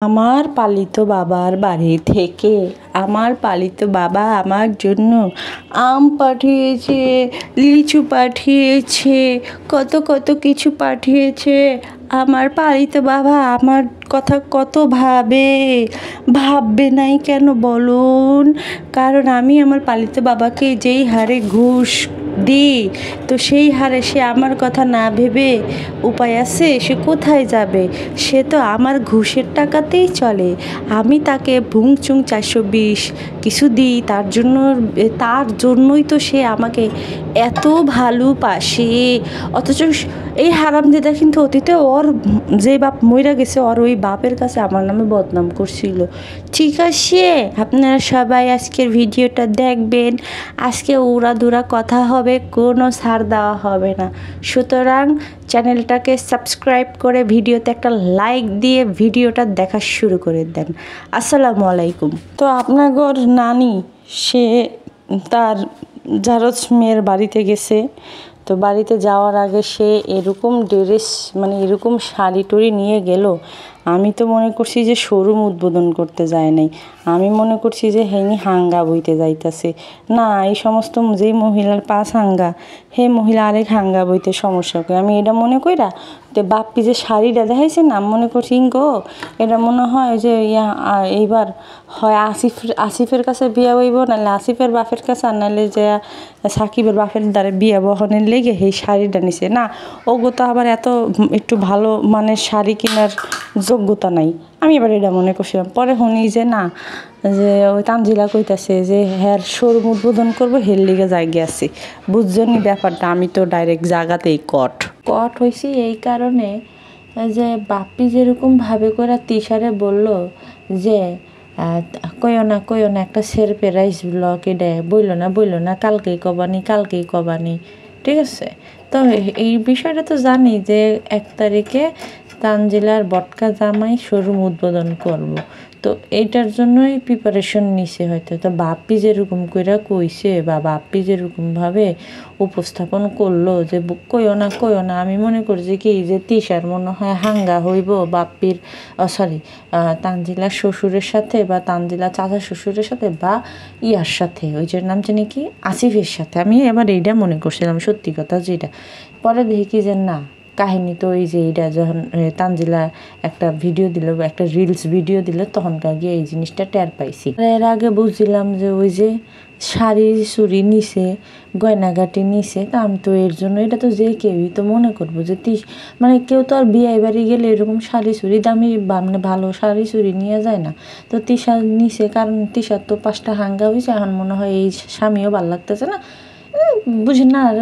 আমার পালিত বাবার বাড়ি থেকে আমার পালিত বাবা আমার জন্য আম পাঠিয়েছে, লিচু পাঠিয়েছে, কত কত কিছু পাঠিয়েছে। আমার পালিত বাবা আমার কথা কত ভাববে নাই কেন বলুন? কারণ আমি আমার পালিত বাবাকে যেই হারে ঘুষ দিই, তো সেই হারে সে আমার কথা না ভেবে উপায় আছে, সে কোথায় যাবে? সে তো আমার ঘুষের টাকাতেই চলে। আমি তাকে ভুংচুং 420 কিছু দিই, তার জন্যই তো সে আমাকে এত ভালোবাসে। অথচ এই হারামজাদা কিন্তু অতীতে ওর যে বাপ মইরা গেছে, ওর ওই বাপের কাছে আমার নামে বদনাম করছিল। ঠিক আছে, আপনারা সবাই আজকের ভিডিওটা দেখবেন। আজকে উড়াধুরা কথা হবে, কোনো ছাড় দেওয়া হবে না। সুতরাং চ্যানেলটাকে সাবস্ক্রাইব করে ভিডিওতে একটা লাইক দিয়ে ভিডিওটা দেখা শুরু করে দেন। আসসালামু আলাইকুম। তো আপনার নানি সে তার জারজ মেয়ের বাড়িতে গেছে। তো বাড়িতে যাওয়ার আগে সে এরকম ড্রেস, মানে এরকম শাড়ি টুড়ি নিয়ে গেল। আমি তো মনে করছি যে শোরুম উদ্বোধন করতে যায় নাই, আমি মনে করছি যে হেনি হাঙ্গা বইতে যাইতাছে। না, এই সমস্ত যেই মহিলার পাঁচ হাঙ্গা, হে মহিলা আরেক হাঙ্গা বইতে সমস্যা করে আমি এটা মনে কইরা তো বাপ্পি যে শাড়িটা দেখাইছে না, মনে করছি গো এটা মনে হয় যে এইবার হয় আসিফের কাছে বিয়া হইব, নাহলে আসিফের বাপের কাছে, আর নাহলে যে সাকিবের বাপের দ্বারা বিয়া বহনের লেগে এই শাড়িটা নিছে। না, ওগো তো আবার এত একটু ভালো মানের শাড়ি কেনার যোগ্যতা নাই। আমি এবার এটা মনে করছিলাম, পরে শুনি যে না, যে ওই তানজিলা কইতাছে যে হ্যাঁ শোরুম উদ্বোধন করবো, হের লিগে জায়গা আছে। বুঝছনি ব্যাপারটা? আমি তো ডাইরেক্ট জায়গাতেই কট হয়েছি এই কারণে যে বাপ্পি যেরকম ভাবে করে তিশারে বলল যে কইও না একটা সেরপ্রাইজ ব্লগ এটা বইল না কালকেই কবানি। ঠিক আছে, তো এই বিষয়টা তো জানি যে 1 তারিখে তানজিলার বটকা জামাই শোরুম উদ্বোধন করব। তো এইটার জন্যই প্রিপারেশন নিছে হয়তো। তো বাপ্পি যেরকম কইরা কইছে বা বাপ্পি যেরকমভাবে উপস্থাপন করলো যে কইও না, আমি মনে করছি কি যে তিশার মনে হয় হাঙ্গা হইব বাপ্পির তানজিলার শ্বশুরের সাথে বা তানজিলা চাচা শ্বশুরের সাথে বা ইয়ার সাথে, ওই যে নাম জানি কি, আসিফের সাথে। আমি এবার এইটা মনে করছিলাম, সত্যি কথা যেটা। পরে দেখি কি যে না, কাহিনী তো এই যে এইটা যখন তানজিলা একটা ভিডিও দিল, একটা রিলস ভিডিও দিল, তখনকার গিয়ে এই জিনিসটা টের পাইছি। এর আগে বুঝছিলাম যে ওই যে শাড়ি চুড়ি নিছে, গয়নাগাটি নিছে। তা আমি তো এর জন্য এটা তো যে কেউই তো মনে করবো যে মানে কেউ তো আর বিয়ে বাড়ি গেলে এরকম শাড়ি চুড়ি দামি মানে ভালো শাড়ি চুড়ি নিয়ে যায় না। তো তিশা নিছে, কারণ তিশার তো 5টা হাঙ্গা হয়েছে। এখন মনে হয় এই স্বামীও ভাল লাগতেছে না, বুঝি না, আর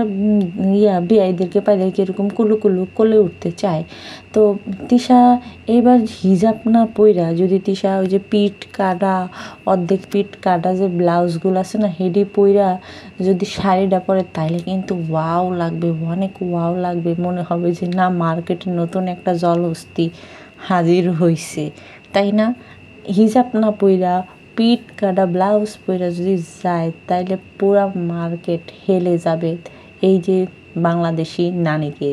বিয়াইদেরকে পাইলে এরকম কুলু কোলে উঠতে চায়। তো তিশা এবার হিজাব না পইরা, যদি তিশা ওই যে অর্ধেক পিঠ কাটা যে ব্লাউজগুলো আছে না, হেডি পইরা যদি শাড়িটা পরে, তাইলে কিন্তু ওয়াও লাগবে, অনেক ওয়াও লাগবে। মনে হবে যে না, মার্কেটে নতুন একটা জলহস্তি হাজির হইছে, তাই না? হিজাব না পইরা পিঠ কাটা ব্লাউজ পরে যদি যায়, তাইলে পুরা মার্কেট হেলে যাবে এই যে বাংলাদেশি নারীকে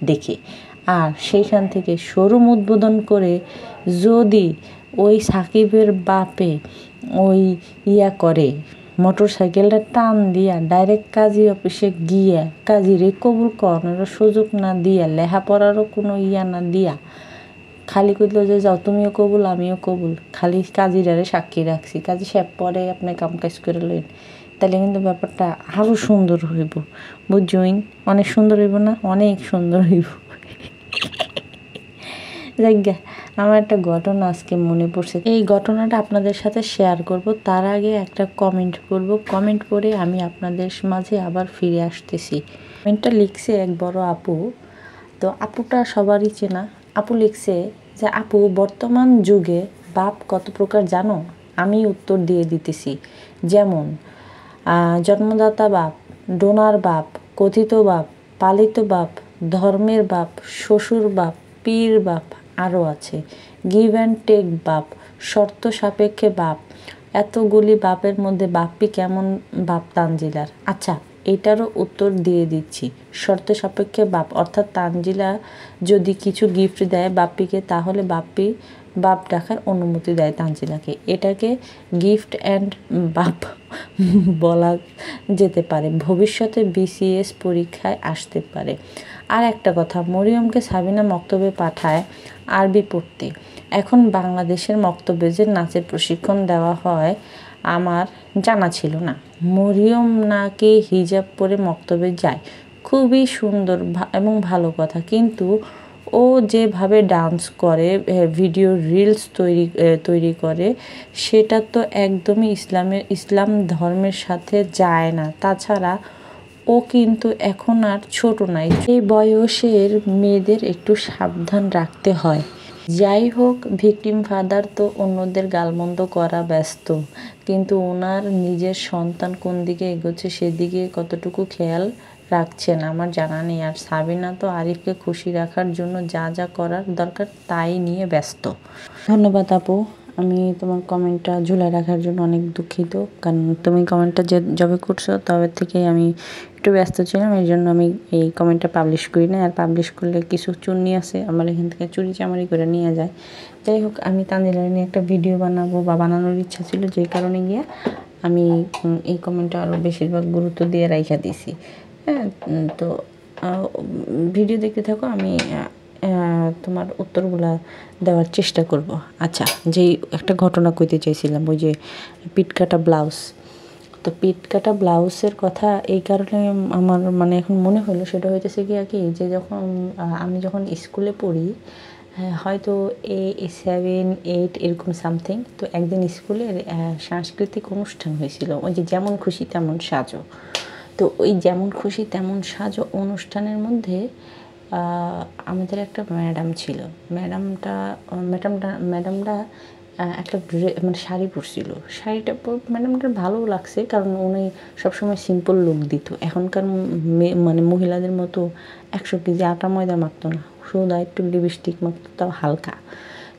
দেখে। আর সেইখান থেকে শোরুম উদ্বোধন করে যদি ওই সাকিবের বাপে ওই করে, মোটর সাইকেলটা টান দিয়া ডাইরেক্ট কাজী অফিসে গিয়া কাজীরে কবুল করানোর সুযোগ না দিয়া, লেখাপড়ারও কোনো না দিয়া, খালি কইলো যে যাও তুমিও কবুল আমিও কবুল, খালি কাজীরারে সাক্ষী রাখছি, কাজী সাহেব পরে আপনি কাম কাজ করে লইন, তাহলে কিন্তু ব্যাপারটা আরও সুন্দর হইব। বুঝছইন? অনেক সুন্দর হইব না? অনেক সুন্দর হইব। জায়গা আমার একটা ঘটনা আজকে মনে পড়ছে, এই ঘটনাটা আপনাদের সাথে শেয়ার করব। তার আগে একটা কমেন্ট করব, কমেন্ট করে আমি আপনাদের মাঝে আবার ফিরে আসতেছি। কমেন্টটা লিখছে এক বড় আপু। তো আপুটা সবারই চেনা। আপু লিখছে যে আপু, বর্তমান যুগে বাপ কত প্রকার জানো? আমি উত্তর দিয়ে দিতেছি। যেমন জন্মদাতা বাপ, ডোনার বাপ, কথিত বাপ, পালিত বাপ, ধর্মের বাপ, শ্বশুর বাপ, পীর বাপ, আরও আছে গিভ অ্যান্ড টেক বাপ, শর্ত সাপেক্ষে বাপ। এতগুলি বাপের মধ্যে বাপ্পি কেমন বাপ তানজিলার? আচ্ছা, এটারও উত্তর দিয়ে দিচ্ছি। শর্ত সাপেক্ষে বাপ অর্থাৎ তানজিলা যদি কিছু গিফট দেয় বাপ্পিকে, তাহলে বাপ্পি বাপ ডাকার অনুমতি দেয় তানজিলাকে। এটাকে গিফট অ্যান্ড বাপ বলা যেতে পারে। ভবিষ্যতে BCS পরীক্ষায় আসতে পারে। আর একটা কথা, মরিয়মকে সাবিনা মক্তবে পাঠায় আরবি পড়তে। এখন বাংলাদেশের মক্তবে যে নাচের প্রশিক্ষণ দেওয়া হয় আমার জানা ছিল না। মরিয়ম নাকি হিজাব পরে মক্তবে যায়, খুবই সুন্দর এবং ভালো কথা, কিন্তু ও যেভাবে ডান্স করে, ভিডিও রিলস তৈরি করে, সেটা তো একদমই ইসলাম ধর্মের সাথে যায় না। তাছাড়া ও কিন্তু এখন আর ছোট নাই, এই বয়সের মেয়েদের একটু সাবধান রাখতে হয়। যাই হোক, ভিকটিম ফাদার তো অন্যদের গালমন্দ করা ব্যস্ত, কিন্তু ওনার নিজের সন্তান কোন দিকে এগোচ্ছে সেদিকে কতটুকু খেয়াল রাখছেন আমার জানা নেই। আর সাবিনা তো আরিফকে খুশি রাখার জন্য যা যা করার দরকার তাই নিয়ে ব্যস্ত। ধন্যবাদ আপু, আমি তোমার কমেন্টটা ঝুলাই রাখার জন্য অনেক দুঃখিত, কারণ তুমি কমেন্টটা যবে করছো তবে থেকে আমি একটু ব্যস্ত ছিলাম, এই জন্য আমি এই কমেন্টটা পাবলিশ করি না। আর পাবলিশ করলে কিছু চুন্নি আছে আমার এখান থেকে চুরি চামারি করে নিয়ে যায়। যাই হোক, আমি তানজিলা নিয়ে একটা ভিডিও বানাবো বা বানানোর ইচ্ছা ছিল, যেই কারণে গিয়ে আমি এই কমেন্টটা আরও বেশিরভাগ গুরুত্ব দিয়ে রাইখা দিছি। হ্যাঁ, তো ভিডিও দেখতে থাকো, আমি তোমার উত্তরগুলা দেওয়ার চেষ্টা করব। আচ্ছা, যেই একটা ঘটনা কইতে চাইছিলাম, ওই যে পিটকাটা ব্লাউজ, তো পিটকাটা ব্লাউজের কথা এই কারণে আমার মানে এখন মনে হলো, সেটা হইতেছে কি যে যখন আমি যখন স্কুলে পড়ি, হয়তো 7, 8 এরকম সামথিং, তো একদিন স্কুলে সাংস্কৃতিক অনুষ্ঠান হয়েছিল, ওই যে যেমন খুশি তেমন সাজো। তো ওই যেমন খুশি তেমন সাজো অনুষ্ঠানের মধ্যে আমাদের একটা ম্যাডাম ছিল। ম্যাডামটা একটা মানে শাড়ি পরছিল। শাড়িটা ম্যাডামটার ভালোও লাগছে, কারণ উনি সবসময় সিম্পল লুক দিত। এখনকার মানে মহিলাদের মতো 100 কেজি আটা ময়দা মাখতো না, শুধু একটু লিপস্টিক মাখতো, তাও হালকা।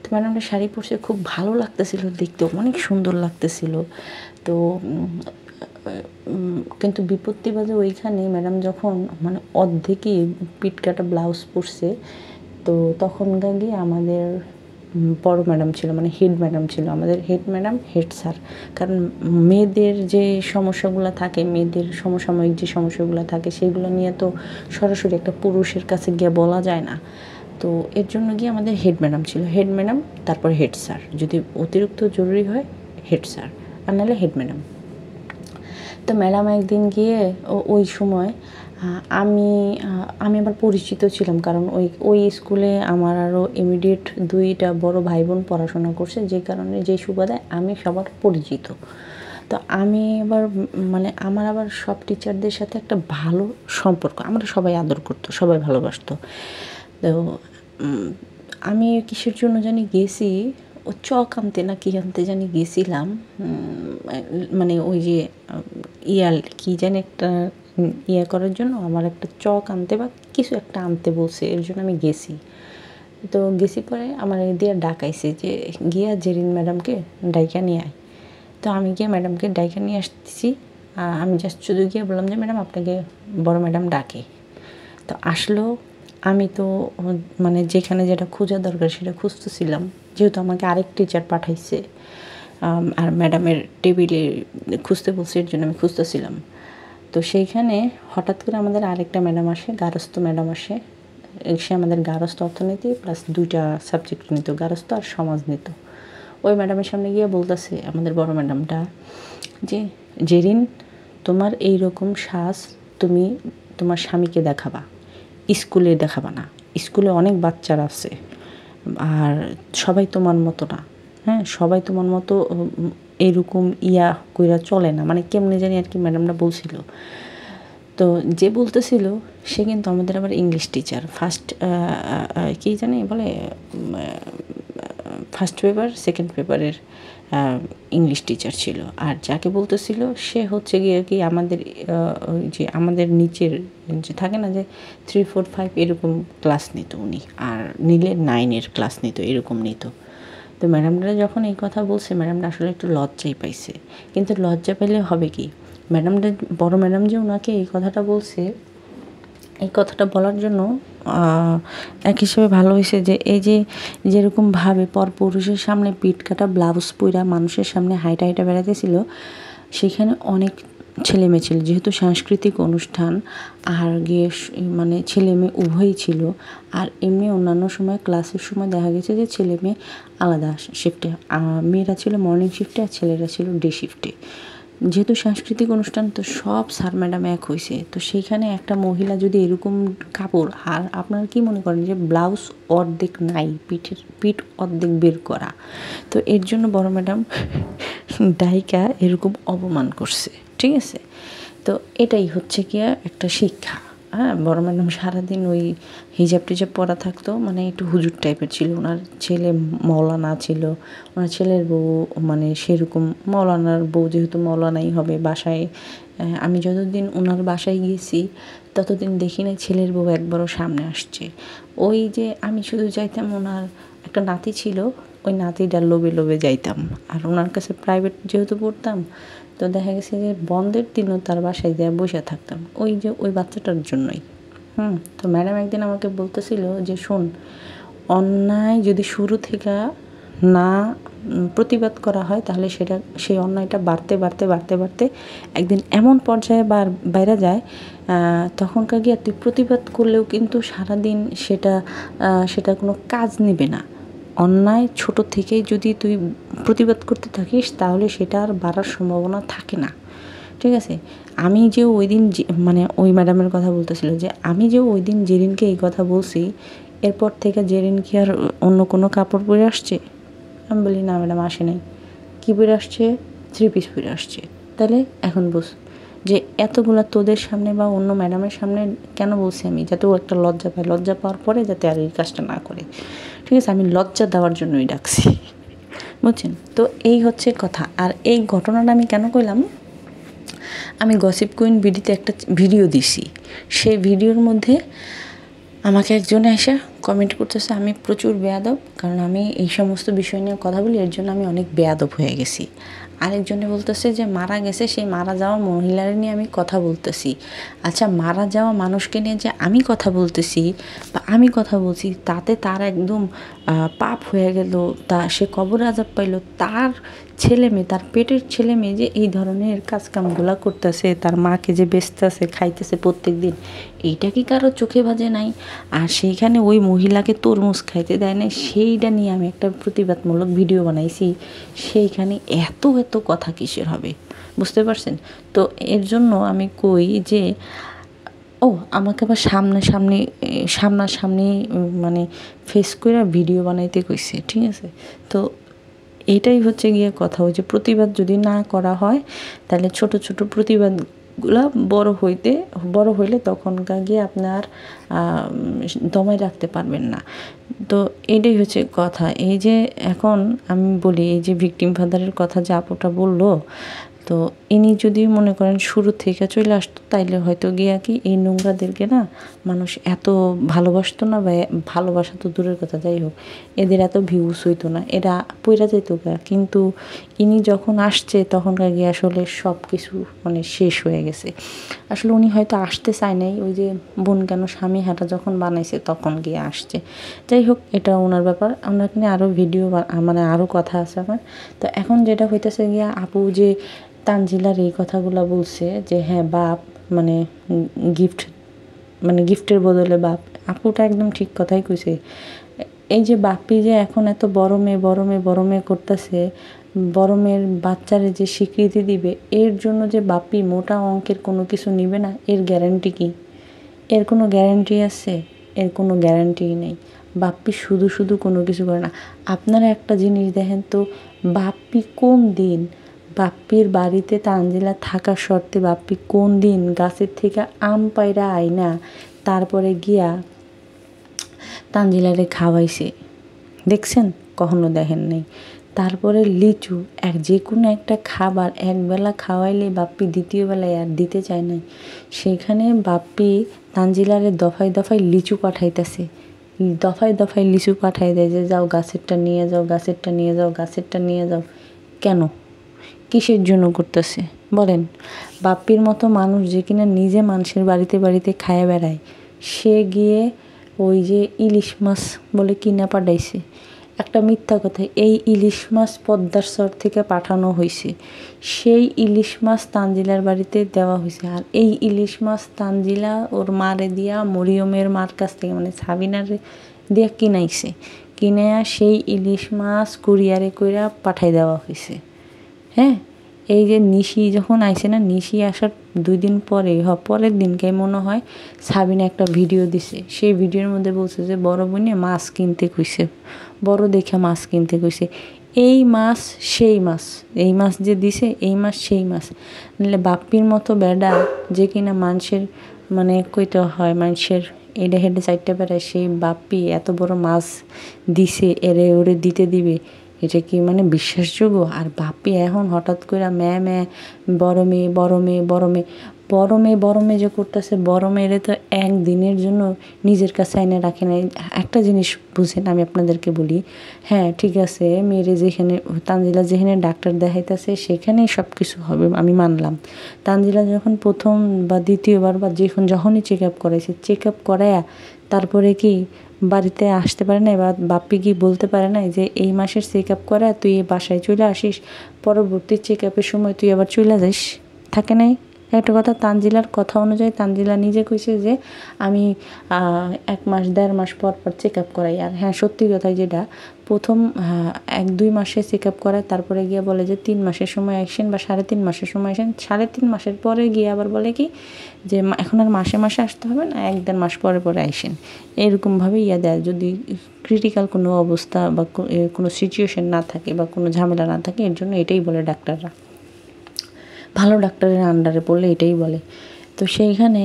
তো ম্যাডামটা শাড়ি পরছে, খুব ভালো লাগতেছিল দেখতে, অনেক সুন্দর লাগতেছিল। তো কিন্তু বিপত্তি বাজে ওইখানে, ম্যাডাম যখন মানে অর্ধেকই পিটকাটা ব্লাউজ পরছে, তো তখন গিয়ে আমাদের বড় ম্যাডাম ছিল, মানে হেড ম্যাডাম ছিল, আমাদের হেড ম্যাডাম, হেড স্যার। কারণ মেয়েদের যে সমস্যাগুলো থাকে, মেয়েদের সমসাময়িক যে সমস্যাগুলো থাকে, সেগুলো নিয়ে তো সরাসরি একটা পুরুষের কাছে গিয়ে বলা যায় না। তো এর জন্য গিয়ে আমাদের হেড ম্যাডাম ছিল, হেড ম্যাডাম, তারপর হেড স্যার, যদি অতিরিক্ত জরুরি হয় হেড স্যার, আর নাহলে হেড ম্যাডাম। তো ম্যাডাম একদিন গিয়ে ওই সময় আমি আবার পরিচিত ছিলাম, কারণ ওই স্কুলে আমার আরও ইমিডিয়েট 2টা বড় ভাই বোন পড়াশোনা করছে, যে কারণে যে সুবাদে আমি সবার পরিচিত। তো আমি এবার মানে আমার আবার সব টিচারদের সাথে একটা ভালো সম্পর্ক, আমরা সবাই আদর করতো, সবাই ভালোবাসতো। তো আমি কিসের জন্য জানি গেছি, ও চক আনতে না কি আনতে জানি গেছিলাম, মানে ওই যে কি জানি একটা করার জন্য আমার একটা চক আনতে বা কিছু একটা আনতে বলছে, এর জন্য আমি গেছি। তো গেছি পরে আমার দিয়ে ডাকাইছে যে গিয়া জেরিন ম্যাডামকে ডাইকা নিয়ে আয়। তো আমি গিয়ে ম্যাডামকে ডাইকা নিয়ে আসতেছি, আমি জাস্ট শুধু গিয়ে বললাম যে ম্যাডাম আপনাকে বড় ম্যাডাম ডাকে। তো আসলো, আমি তো মানে যেখানে যেটা খোঁজা দরকার সেটা খুঁজতেছিলাম, যেহেতু আমাকে আরেক টিচার পাঠাইছে আর ম্যাডামের টেবিলে খুঁজতে বলছে, এর জন্য আমি খুঁজতেছিলাম। তো সেইখানে হঠাৎ করে আমাদের আরেকটা ম্যাডাম আসে, গারস্থ ম্যাডাম আসে। সে আমাদের গারস্থ অর্থনীতি প্লাস 2টা সাবজেক্ট নিত, গারস্থ আর সমাজ নিত। ওই ম্যাডামের সামনে গিয়ে বলতেছে আমাদের বড় ম্যাডামটা যে জেরিন, তোমার এই রকম সাজ তুমি তোমার স্বামীকে দেখাবা, স্কুলে দেখাবা না। স্কুলে অনেক বাচ্চারা আছে, আর সবাই তোমার মতো না। হ্যাঁ, সবাই তোমার মতো এইরকম কইরা চলে না, মানে কেমনে জানি আর কি ম্যাডামরা বলছিল। তো যে বলতেছিল সে কিন্তু আমাদের আবার ইংলিশ টিচার, কী জানি বলে, ফার্স্ট পেপার সেকেন্ড পেপারের ইংলিশ টিচার ছিল। আর যাকে বলতেছিল সে হচ্ছে গিয়ে কি আমাদের যে আমাদের নিচের যে থাকে না যে 3, 4, 5 এরকম ক্লাস নিত উনি, আর নিলে 9-এর ক্লাস নিত, এরকম নিত। তো ম্যাডামরা যখন এই কথা বলছে, ম্যাডামরা আসলে একটু লজ্জাই পাইছে। কিন্তু লজ্জা পেলে হবে কি, ম্যাডামটা বড় ম্যাডাম যে ওনাকে এই কথাটা বলছে, এই কথাটা বলার জন্য এক হিসেবে ভালো হয়েছে যে এই যে যেরকমভাবে পরপুরুষের সামনে পিঠ কাটা ব্লাউজ পইরা মানুষের সামনে হাইটা হাইটা বেড়াতেছিল, সেখানে অনেক ছেলে মেয়ে ছিল, যেহেতু সাংস্কৃতিক অনুষ্ঠান আর গিয়ে মানে ছেলে মেয়ে উভয়ই ছিল। আর এমনি অন্যান্য সময় ক্লাসের সময় দেখা গেছে যে ছেলে মেয়ে আলাদা শিফটে, মেয়েরা ছিল মর্নিং শিফটে আর ছেলেরা ছিল ডে শিফটে। যেহেতু সাংস্কৃতিক অনুষ্ঠান, তো সব স্যার ম্যাডাম এক হয়েছে, তো সেইখানে একটা মহিলা যদি এরকম কাপড়, আর আপনারা কি মনে করেন যে ব্লাউজ অর্ধেক নাই, পিঠ অর্ধেক বের করা, তো এর জন্য বড় ম্যাডাম ডাইকা এরকম অপমান করছে, ঠিক আছে। তো এটাই হচ্ছে কি একটা শিক্ষা। হ্যাঁ, বড় ম্যাডাম সারাদিন ওই হিজাব টিজাব পরা থাকতো, মানে একটু হুজুর টাইপের ছিল। ওনার ছেলে মৌলানা ছিল, ওনার ছেলের বউ মানে সেরকম মৌলানার বউ, যেহেতু মৌলানাই হবে বাসায়। আমি যতদিন ওনার বাসায় গিয়েছি ততদিন দেখি না ছেলের বউ একবারও সামনে আসছে। ওই যে আমি শুধু চাইতাম, ওনার একটা নাতি ছিল, ওই নাতিটার লোভে লোভে যাইতাম। আর ওনার কাছে প্রাইভেট যেহেতু পড়তাম, তো দেখা গেছে যে বন্ধের দিনও তার বাসায় যেয়ে বসে থাকতাম, ওই যে ওই বাচ্চাটার জন্যই। তো ম্যাডাম একদিন আমাকে বলতেছিল যে শোন, অন্যায় যদি শুরু থেকে না প্রতিবাদ করা হয়, তাহলে সেই অন্যায়টা বাড়তে বাড়তে বাড়তে বাড়তে একদিন এমন পর্যায়ে বাইরে যায়, তখনকার গিয়ে তুই প্রতিবাদ করলেও কিন্তু সারাদিন সেটা কোনো কাজ নেবে না। অন্যায় ছোট থেকেই যদি তুই প্রতিবাদ করতে থাকিস, তাহলে সেটা আর বাড়ার সম্ভাবনা থাকে না, ঠিক আছে। আমি যে ওই দিন মানে ওই ম্যাডামের কথা বলতেছিল যে আমি যে ওই দিন জেরিনকে এই কথা বলছি, এরপর থেকে জেরিন কি আর অন্য কোনো কাপড় পরে আসছে? আমি বলি না ম্যাডাম, আসে নাই। কী পরে আসছে? 3 পিস পরে আসছে। তাহলে এখন বুঝ যে এতগুলা তোদের সামনে বা অন্য ম্যাডামের সামনে কেন বলছি আমি, যাতে ও একটা লজ্জা পায়, লজ্জা পাওয়ার পরে যাতে আর এই কাজটা না করে, ঠিক আছে। আমি লজ্জা দেওয়ার জন্যই ডাকছি, বুঝছেন? তো এই হচ্ছে কথা। আর এই ঘটনাটা আমি কেন কইলাম, আমি গসিপ কুইন বিডিতে একটা ভিডিও দিছি, সেই ভিডিওর মধ্যে আমাকে একজনে এসে কমেন্ট করতেছে আমি প্রচুর বেয়াদব, কারণ আমি এই সমস্ত বিষয় নিয়ে কথা বলি, এর জন্য আমি অনেক বেয়াদব হয়ে গেছি। আরেকজনে বলতেছে যে মারা গেছে, সেই মারা যাওয়া মহিলার নিয়ে আমি কথা বলতেছি। আচ্ছা, মারা যাওয়া মানুষকে নিয়ে যে আমি কথা বলতেছি বা আমি কথা বলছি, তাতে তার একদম পাপ হয়ে গেল, সে কবর আযাব পাইল, তার ছেলে মেয়ে, তার পেটের ছেলে মেয়ে যে এই ধরনের কাজকামগুলা করতেছে, তার মাকে যে বেচতেছে, খাইতেছে প্রত্যেক দিন, এইটা কি কারো চোখে বাজে নাই? আর সেইখানে ওই মহিলাকে তরমুজ খাইতে দেয় না, সেইটা নিয়ে আমি একটা প্রতিবাদমূলক ভিডিও বানাইছি। সেইখানে এত এত কথা কিসের হবে, বুঝতে পারছেন? তো এর জন্য আমি কই যে আমাকে আবার সামনাসামনি মানে ফেস করে ভিডিও বানাইতে কইছে, ঠিক আছে। তো এটাই হচ্ছে গিয়ে কথা, ওই যে প্রতিবাদ যদি না করা হয়, তাহলে ছোট ছোট প্রতিবাদগুলা বড় হইলে তখনকার গিয়ে আপনার দমায় রাখতে পারবেন না। তো এটাই হচ্ছে কথা। এই যে এখন আমি বলি, এই যে ভিকটিম ফাদারের কথা যে আপুটা বললো, তো ইনি যদি মনে করেন শুরু থেকে চলে আসতো, তাইলে হয়তো গিয়া কি এই নোংরাদেরকে না মানুষ এত ভালোবাসতো না, বা ভালোবাসা তো দূরের কথা, যাই হোক, এদের এত ভিউজ হইতো না, এরা পইরা যেত গা। কিন্তু ইনি যখন আসছে, তখনকার গিয়ে আসলে সব কিছু মানে শেষ হয়ে গেছে। আসলে উনি হয়তো আসতে চায় নাই, ওই যে বোন কেন স্বামী হাঁটা যখন বানাইছে তখন গিয়ে আসছে। যাই হোক, এটা ওনার ব্যাপার, আমরা এখানে আরও ভিডিও মানে আরও কথা আছে আমার। তো এখন যেটা হইতেছে গিয়া, আপু যে তানজিলার এই কথাগুলো বলছে যে হ্যাঁ বাপ মানে গিফটের বদলে বাপ, আপুটা একদম ঠিক কথাই কইছে। এই যে বাপ্পি যে এখন এত বড় মেয়ে করতেছে, বড় মেয়ের বাচ্চারে যে স্বীকৃতি দিবে, এর জন্য যে বাপ্পি মোটা অঙ্কের কোনো কিছু নিবে না, এর গ্যারান্টি কি? এর কোনো গ্যারান্টি আছে? এর কোনো গ্যারান্টিই নেই। বাপ্পি শুধু কোনো কিছু করে না। আপনারা একটা জিনিস দেখেন তো, বাপ্পির বাড়িতে তানজিলা থাকা সত্ত্বে বাপ্পি কোন দিন গাছের থেকে আম পাইরা আইনা তারপরে গিয়া তানজিলারে খাওয়াইছে? দেখছেন? কখনো দেখেন নাই। তারপরে লিচু, যে কোনো একটা খাবার একবেলা খাওয়াইলে বাপ্পি দ্বিতীয় বেলায় আর দিতে চায় না। সেখানে বাপ্পি তানজিলারে দফায় দফায় লিচু পাঠাইতেছে, দফায় লিচু পাঠাই দেয় যে যাও গাছেরটা নিয়ে যাও। কেন? কিসের জন্য করতেছে বলেন? বাপ্পির মতো মানুষ যে কিনা নিজে মানুষের বাড়িতে খায়া বেড়ায়, সে গিয়ে ওই যে ইলিশ মাছ বলে কিনা পাঠাইছে। একটা মিথ্যা কথা, এই ইলিশ মাছ পদ্মার চর থেকে পাঠানো হয়েছে। সেই ইলিশ মাছ তানজিলার বাড়িতে দেওয়া হয়েছে। আর এই ইলিশ মাছ তানজিলা ওর মারে দিয়া মরিয়মের মার কাছ থেকে মানে সাবিনারে দিয়া কিনাইছে। কিনে সেই ইলিশ মাছ কুরিয়ারে কইরা পাঠাই দেওয়া হয়েছে। হ্যাঁ, এই যে নিশি যখন আইছে না, নিশি আসার 2 দিন পরে পরের দিনকে মনে হয় সাবিনা একটা ভিডিও দিছে। সেই ভিডিওর মধ্যে বলছে যে বড় বোনে মাছ কিনতে কইছে, বড় দেখে মাছ কিনতে কইছে। এই মাছ সেই মাছ, এই মাছ যে দিছে এই মাছ সেই মাছ। নাহলে বাপ্পির মতো বেডা যে কিনা মানুষের মানে কইতে হয় মানুষের এটা হেঁটে 4টা বেড়ায়, সেই বাপ্পি এত বড় মাছ দিছে এরে ওরে দিতে দিবে, এটা কি মানে বিশ্বাসযোগ্য? আর বাপ্পি এখন হঠাৎ করে বড় মেয়ে বড় মেয়ে বড় মেয়ে বড় মেয়ে বড় মেয়ে যে করতেছে, বড় মেয়েরে তো একদিনের জন্য নিজের কাছে আইনে রাখে নাই। একটা জিনিস বুঝেন, আমি আপনাদেরকে বলি, হ্যাঁ ঠিক আছে, মেয়েরে যেখানে তানজিলা যেখানে ডাক্তার দেখাইতেছে সেখানেই সব কিছু হবে, আমি মানলাম। তানজিলা যখন প্রথম বা দ্বিতীয়বার বা যখনই চেক আপ করাইছে, চেক আপ করাইয়া তারপরে কি বাড়িতে আসতে পারে নাই বা বাপ্পি কি বলতে পারে নাই যে এই মাসের চেক আপ করা তুই এই বাসায় চলে আসিস, পরবর্তী চেক আপের সময় তুই আবার চলে যাস? থাকে নাই একটা কথা। তানজিলার কথা অনুযায়ী তানজিলা নিজে কইছে যে আমি 1 মাস 1.5 মাস পর পর চেক আপ করাই। আর হ্যাঁ সত্যি কথাই, যেটা প্রথম 1-2 মাসে চেক আপ করায়, তারপরে গিয়ে বলে যে 3 মাসের সময় আসেন বা 3.5 মাসের সময় আসেন। 3.5 মাসের পরে গিয়ে আবার বলে কি যে এখন আর মাসে মাসে আসতে হবে না, 1-1.5 মাস পরে পরে আসেন। এরকমভাবে দেয় যদি ক্রিটিক্যাল কোনো অবস্থা বা কোনো সিচুয়েশন না থাকে বা কোনো ঝামেলা না থাকে। এর জন্য এটাই বলে ডাক্তাররা, ভালো ডাক্তারের আন্ডারে পড়লে এটাই বলে। তো সেইখানে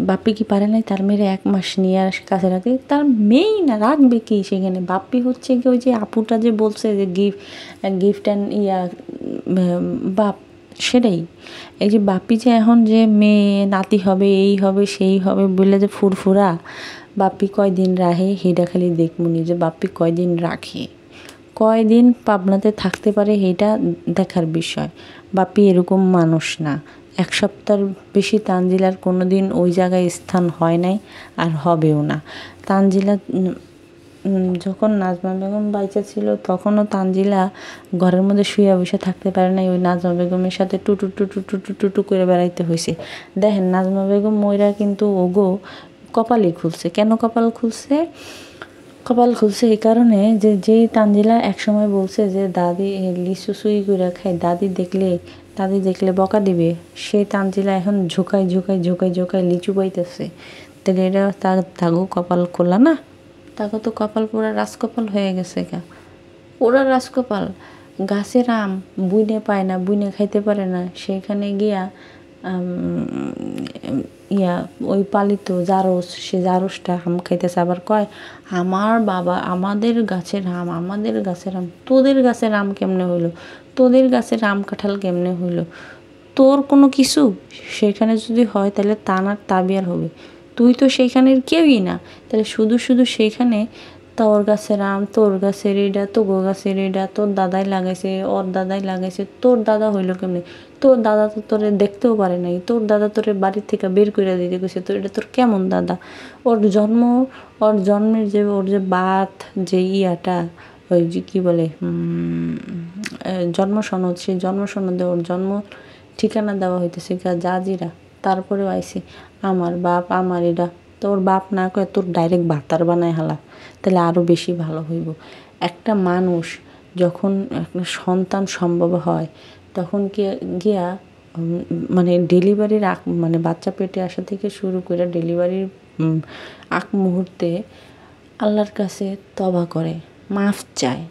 বাপ্পি কি পারে নাই তার মেয়ের 1 মাস নিয়ে কাছে রাখতে? তার মেয়েই না, রাখবে কি সেখানে? বাপ্পি হচ্ছে কি ওই যে আপুটা যে বলছে যে গিফট অ্যান্ড বাপ, সেটাই। এই যে বাপ্পি যে এখন যে মেয়ে নাতি হবে, এই হবে সেই হবে বলে যে ফুরফুরা, বাপ্পি কয়দিন রাখে হেডা খালি দেখমুনি যে বাপ্পি কয়দিন রাখে, কয়দিন পাবনাতে থাকতে পারে, এটা দেখার বিষয়। বাপ্পি এরকম মানুষ না। 1 সপ্তাহের বেশি তানজিলার কোনো দিন ওই জায়গায় স্থান হয় নাই আর হবেও না। তানজিলা যখন নাজমা বেগম বাইচা ছিল তখনও তানজিলা ঘরের মধ্যে শুয়ে বসে থাকতে পারে নাই, ওই নাজমা বেগমের সাথে টুটু টুটু টুটু টুটু করে বেড়াইতে হয়েছে। দেখেন নাজমা বেগম ময়রা কিন্তু ওগো কপালই খুলছে। কেন কপাল খুলছে? কপাল খুলছে এই কারণে যে যেই তানজিলা একসময় বলছে যে দাদি লিচু চুরি করে খায়, দাদি দেখলে বকা দিবে, সেই তানজিলা এখন ঝোঁকায় লিচু পাইতেছে। তাহলে এটা তাগো কপাল খোলা না? তাকে তো কপাল পুরা রাজকপাল হয়ে গেছে গা, পুরা রাজকপাল। গাছের আম বুইনে পায় না, বুইনে খাইতে পারে না, সেইখানে গিয়া ওই পালিত জারস, সে জারসটা আম খাইতেছে। আবার কয় আমার বাবা আমাদের গাছের আম, তোদের গাছের আম কেমনে হইলো, তোদের গাছের আম কাঁঠাল কেমনে হইলো? তোর কোনো কিছু সেখানে যদি হয় তাহলে তানার তাবিয়ার হবে, তুই তো সেইখানের কেউই না। তাহলে শুধু সেইখানে তোর গাছের আম, তোর গাছের এটা, তোগো গাছের এটা, তোর দাদাই লাগাইছে, ওর দাদাই লাগাইছে, তোর দাদা হইলো কেমনি? তোর দাদা তো তোরে দেখতেও পারে নাই, তোর দাদা তোরে বাড়ির থেকে বের করে দিতে গেছে, তো এটা তোর কেমন দাদা? ওর জন্মের যে ওর যে বাত যে ইয়াটা, ওই যে কী বলে জন্ম সনদ, সেই জন্ম সনদে ওর জন্ম ঠিকানা দেওয়া হইতেছে জাজিরা। তারপরেও আইসি আমার বাপ আমার এটা, তোর বাপ না কয়ে তোর ডাইরেক্ট বাতার বানায় হালা, তাহলে আরও বেশি ভালো হইব। একটা মানুষ যখন একটা সন্তান সম্ভব হয় তখন গিয়া মানে ডেলিভারির মানে বাচ্চা পেটে আসা থেকে শুরু করে ডেলিভারির আগ মুহূর্তে আল্লাহর কাছে তওবা করে, মাফ চায়,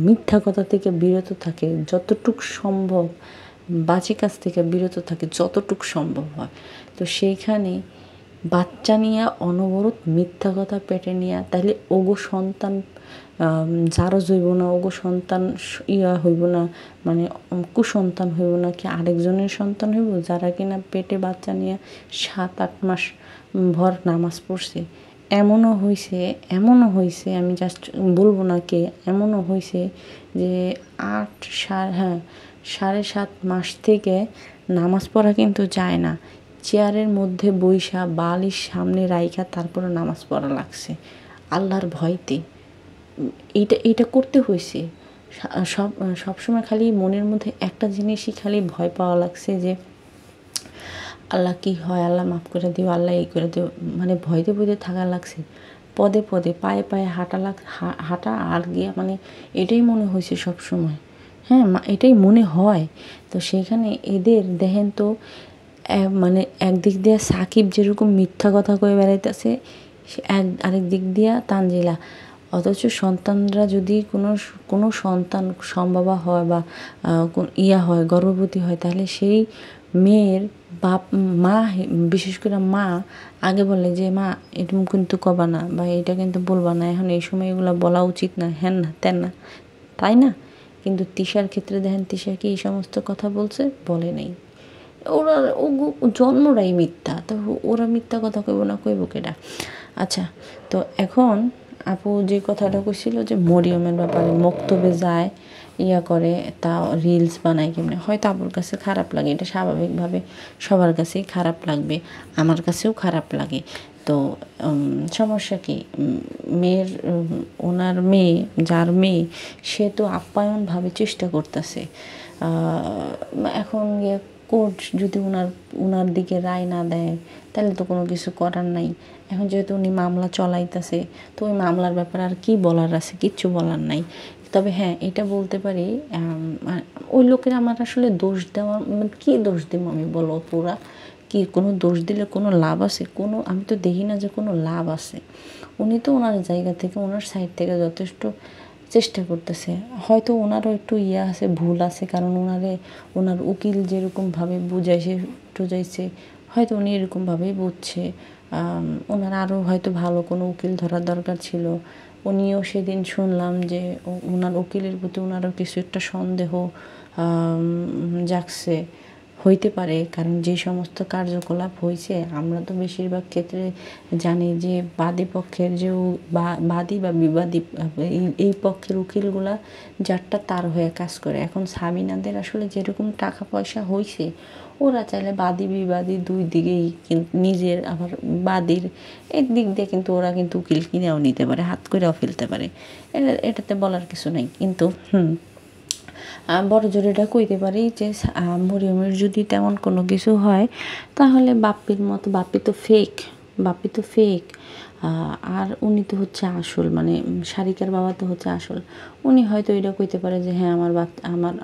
মিথ্যা কথা থেকে বিরত থাকে, যতটুক সম্ভব বাজে কাজ থেকে বিরত থাকে যতটুক সম্ভব হয়। তো সেইখানে বাচ্চা নিয়ে অনবরত মিথ্যা কথা পেটে নিয়ে, তাহলে ওগো সন্তান জারজ হইব না, ওগো সন্তান হইব না, মানে কুসন্তান হইব না, কি আরেকজনের সন্তান হইব যারা কিনা পেটে বাচ্চা নিয়ে 7-8 মাস ভর নামাজ পড়ছে। এমনও হয়েছে আমি জাস্ট বলবো না কে, এমনও হয়েছে যে 7.5 মাস থেকে নামাজ পড়া কিন্তু যায় না, চেয়ারের মধ্যে বইসা বালিশ সামনে রাইখা তারপরে নামাজ পড়া লাগছে আল্লাহর ভয়তে। এইটা করতে হয়েছে। সবসময় খালি মনের মধ্যে একটা জিনিসই খালি ভয় পাওয়া লাগছে যে আল্লাহ কি হয়, আল্লাহ মাফ করে দিও, আল্লাহ এই করে দিও, মানে ভয়তে ভয়তে থাকা লাগছে। পদে পদে পায়ে পায়ে হাঁটা আর গিয়া মানে এটাই মনে হয়েছে সবসময়। হ্যাঁ, এটাই মনে হয়। তো সেখানে এদের দেখেন তো মানে একদিক দিয়ে সাকিব যেরকম মিথ্যা কথা কয়ে বেড়াইতেছে, আরেক দিক দিয়া তানজিলা। অথচ সন্তানরা যদি কোনো সন্তান সম্ভবা হয় বা হয়, গর্ভবতী হয়, তাহলে সেই মেয়ের মা, বিশেষ করে মা আগে বলে যে মা এটা কিন্তু কবা না বা এটা কিন্তু বলবা না, এখন এই সময় এগুলো বলা উচিত না, হ্যান না তেন না, তাই না? কিন্তু তিশার ক্ষেত্রে দেখেন, তিশা কি এই সমস্ত কথা বলছে? বলে নেই। ওরা জন্মটাই মিথ্যা, তো ওরা মিথ্যা কথা কইব না, কইব কেডা? আচ্ছা, তো এখন আপু যে কথাটা কইছিল যে মরিয়মের ব্যাপারে মক্তবে যায়, করে, তা রিলস বানায় কেমনে, হয়তো আপুর কাছে খারাপ লাগে, এটা স্বাভাবিকভাবে সবার কাছেই খারাপ লাগবে, আমার কাছেও খারাপ লাগে। তো সমস্যা কি? ওনার মেয়ে, যার মেয়ে, সে তো আপ্যায়নভাবে চেষ্টা করতেছে। এখন কোর্ট যদি ওনার দিকে রায় না দেয় তাহলে তো কোনো কিছু করার নাই। এখন যেহেতু উনি মামলা চলাইতেছে, তো ওই মামলার ব্যাপারে আর কি বলার আছে? কিচ্ছু বলার নাই। তবে হ্যাঁ, এটা বলতে পারি, ওই লোকের আমার আসলে দোষ দেওয়া, কী দোষ দেবো আমি, বলো পুরা কি কোনো দোষ দিলে কোনো লাভ আছে? আমি তো দেখি না যে কোনো লাভ আছে। উনি তো ওনার জায়গা থেকে, ওনার সাইড থেকে যথেষ্ট চেষ্টা করতেছে। হয়তো ওনারও একটু আছে, ভুল আছে, কারণ ওনার উকিল যেরকমভাবে বুঝাইছে হয়তো উনি এরকমভাবেই বুঝছে। ওনার আরও হয়তো ভালো কোনো উকিল ধরার দরকার ছিল। উনিও সেদিন শুনলাম যে ওনার উকিলের প্রতি ওনারও কিছু একটা সন্দেহ জাগছে, হইতে পারে, কারণ যে সমস্ত কার্যকলাপ হয়েছে আমরা তো বেশিরভাগ ক্ষেত্রে জানি যে বাদী পক্ষের যে বাদী বা বিবাদী এই পক্ষের উকিলগুলা যারটা তার হয়ে কাজ করে। এখন সাবিনাদের আসলে যেরকম টাকা পয়সা হয়েছে, ওরা চাইলে বাদী বিবাদী দুই দিকেই নিজের, আবার বাদীর এই দিক দিয়ে কিন্তু ওরা কিন্তু উকিল কিনেও নিতে পারে, হাত করেও ফেলতে পারে, এটাতে বলার কিছু নাই। কিন্তু বড় জোর এটা কইতে পারি যে মরিয়মের যদি তেমন কোনো কিছু হয়, তাহলে বাপ্পি তো ফেক, আর উনি তো হচ্ছে আসল, মানে সারিকার বাবা তো হচ্ছে আসল। উনি হয়তো এটা কইতে পারে যে হ্যাঁ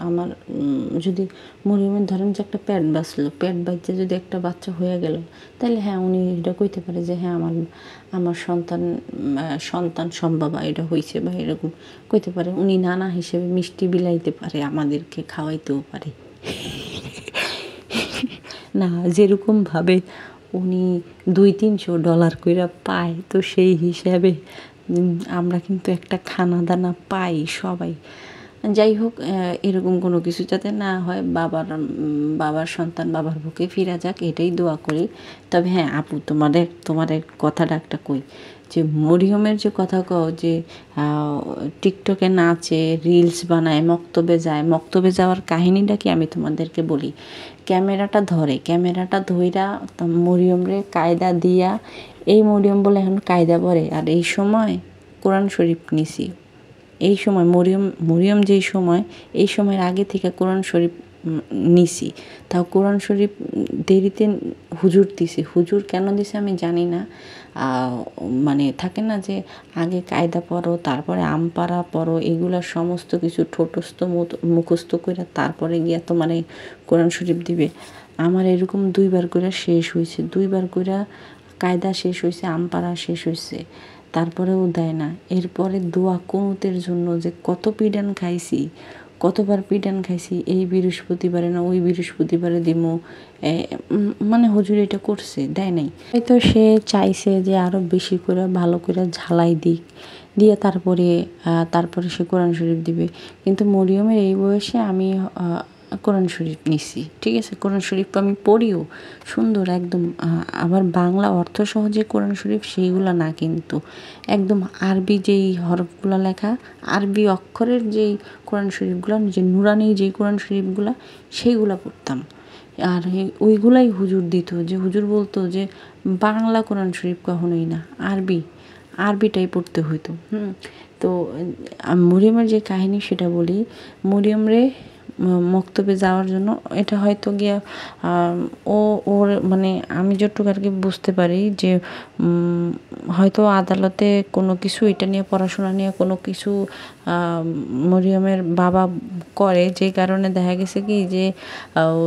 আমার যদি মরিয়মের ধরেন যে একটা পেট বাচ্চা যদি একটা বাচ্চা হয়ে গেল, তাহলে হ্যাঁ উনি এটা কইতে পারে যে হ্যাঁ আমার সন্তান সম্ভবা এটা হয়েছে, বা এরকম কইতে পারে। উনি নানা হিসেবে মিষ্টি বিলাইতে পারে, আমাদেরকে খাওয়াইতেও পারে না, যেরকমভাবে উনি $200-300 কইরা পায়, তো সেই হিসাবে আমরা কিন্তু একটা খানা দানা পাই সবাই। যাই হোক, এরকম কোনো কিছু যাতে না হয়, বাবার সন্তান বাবার বুকে ফিরা যাক, এটাই দোয়া করি। তবে হ্যাঁ আপু, তোমাদের কথাটা একটা কই, যে মরিয়মের যে কথা কও যে টিকটকে নাচে, রিলস বানায়, মক্তবে যাওয়ার কাহিনীটা কি আমি তোমাদেরকে বলি। ক্যামেরাটা ধইরা মরিয়মরে কায়দা দিয়া, এই মরিয়ম বলে এখন কায়দা পড়ে, আর এই সময় কোরআন শরীফ নিছি। এই সময় মরিয়ম যেই সময়, এই সময়ের আগে থেকে কোরআন শরীফ নিছি, তাও কোরআন শরীফ দেরিতে হুজুর দিছে। হুজুর কেন দিছে আমি জানি না, মানে থাকে না যে আগে কায়দা পড়ো, তারপরে আমপাড়া পড়ো, এগুলা সমস্ত কিছু ঠোঁটস্থ মুখস্থ করে তারপরে গিয়া তো মানে কোরআন শরীফ দিবে। আমার এরকম 2বার করে শেষ হয়েছে, 2বার করে কায়দা শেষ হয়েছে, আমপাড়া শেষ হয়েছে, তারপরেও দেয় না। এরপরে দোয়া কুনুতের জন্য যে কতবার পিডান খাইছি, এই বৃহস্পতিবারে না ওই বৃহস্পতিবারে দিমো, মানে হুজুর এটা করছে, দেয় নাই। হয়তো সে চাইছে যে আরও বেশি করে ভালো করে ঝালাই দিয়ে তারপরে সে কোরআন শরীফ দিবে। কিন্তু মরিয়মের এই বয়সে আমি কোরআন শরীফ নিছি, ঠিক আছে, কোরআন শরীফ আমি পড়িও সুন্দর একদম, আবার বাংলা অর্থ সহজে কোরআন শরীফ সেইগুলো না, কিন্তু একদম আরবি যেই হরফগুলো লেখা, আরবি অক্ষরের যেই কোরআন শরীফগুলো, যে নুরানি যেই কোরআন শরীফগুলো, সেইগুলো পড়তাম। আর ওইগুলাই হুজুর দিত, যে হুজুর বলতো যে বাংলা কোরআন শরীফ কখনোই না, আরবিটাই পড়তে হইতো। তো মরিয়মের যে কাহিনী সেটা বলি। মরিয়ম রে মক্তবে যাওয়ার জন্য, এটা হয়তো গিয়া ওর মানে আমি যতটুকু আর কি বুঝতে পারি যে হয়তো আদালতে কোনো কিছু এটা নিয়ে পড়াশোনা নিয়ে কোনো কিছু মরিয়মের বাবা করে, যে কারণে দেখা গেছে কি যে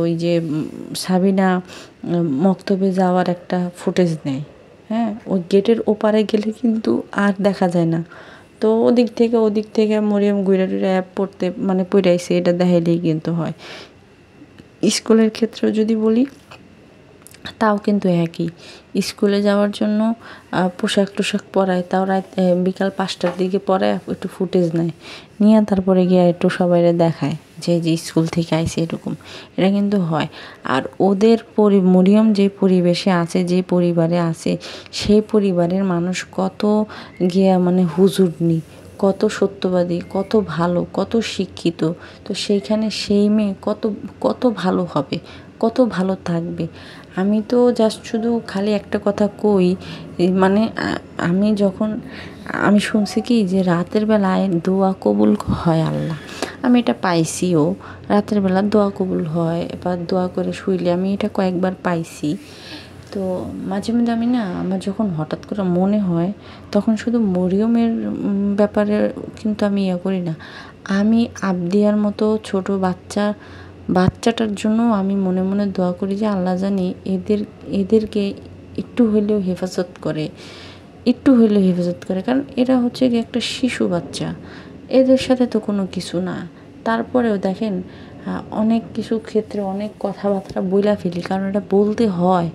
ওই যে সাবিনা মক্তবে যাওয়ার একটা ফুটেজ নেয়। হ্যাঁ, ওই গেটের ওপারে গেলে কিন্তু আর দেখা যায় না। তো ওদিক থেকে মরিয়ম ঘুরে টুরে পড়তে মানে পড়াইছে, এটা দেখাইলেই কিন্তু হয়। স্কুলের ক্ষেত্রে যদি বলি, তাও কিন্তু একই। স্কুলে যাওয়ার জন্য পোশাক টোশাক পরায়, তাও বিকাল 5টার দিকে পরায় একটু ফুটেজ নেয়, নিয়ে তারপরে গিয়ে একটু সবাইরে দেখায় যে স্কুল থেকে আইছে, এরকম এটা কিন্তু হয়। আর ওদের মরিয়ম যে পরিবেশে আছে, যে পরিবারে আছে, সেই পরিবারের মানুষ কত গিয়া মানে হুজুরনি, কত সত্যবাদী, কত ভালো, কত শিক্ষিত। তো সেইখানে সেই মেয়ে কত ভালো হবে, কত ভালো থাকবে। আমি তো জাস্ট শুধু খালি একটা কথা কই, মানে আমি শুনছি কি যে রাতের বেলায় দোয়া কবুল হয় আল্লাহ, আমি এটা পাইছিও, রাতের বেলা দোয়া কবুল হয় বা দোয়া করে শুইলে, আমি এটা কয়েকবার পাইছি। তো মাঝে মধ্যে আমার যখন হঠাৎ করে মনে হয়, তখন শুধু মরিয়মের ব্যাপারে কিন্তু আমি করি না, আমি আবদিয়ার মতো ছোট বাচ্চাটার জন্য আমি মনে মনে দোয়া করি যে আল্লাহ জানি এদেরকে একটু হইলেও হেফাজত করে, কারণ এরা হচ্ছে কি একটা শিশু বাচ্চা, এদের সাথে তো কোনো কিছু না। তারপরেও দেখেন অনেক কিছু ক্ষেত্রে অনেক কথাবার্তা বইলা ফেলি, কারণ এটা বলতে হয়।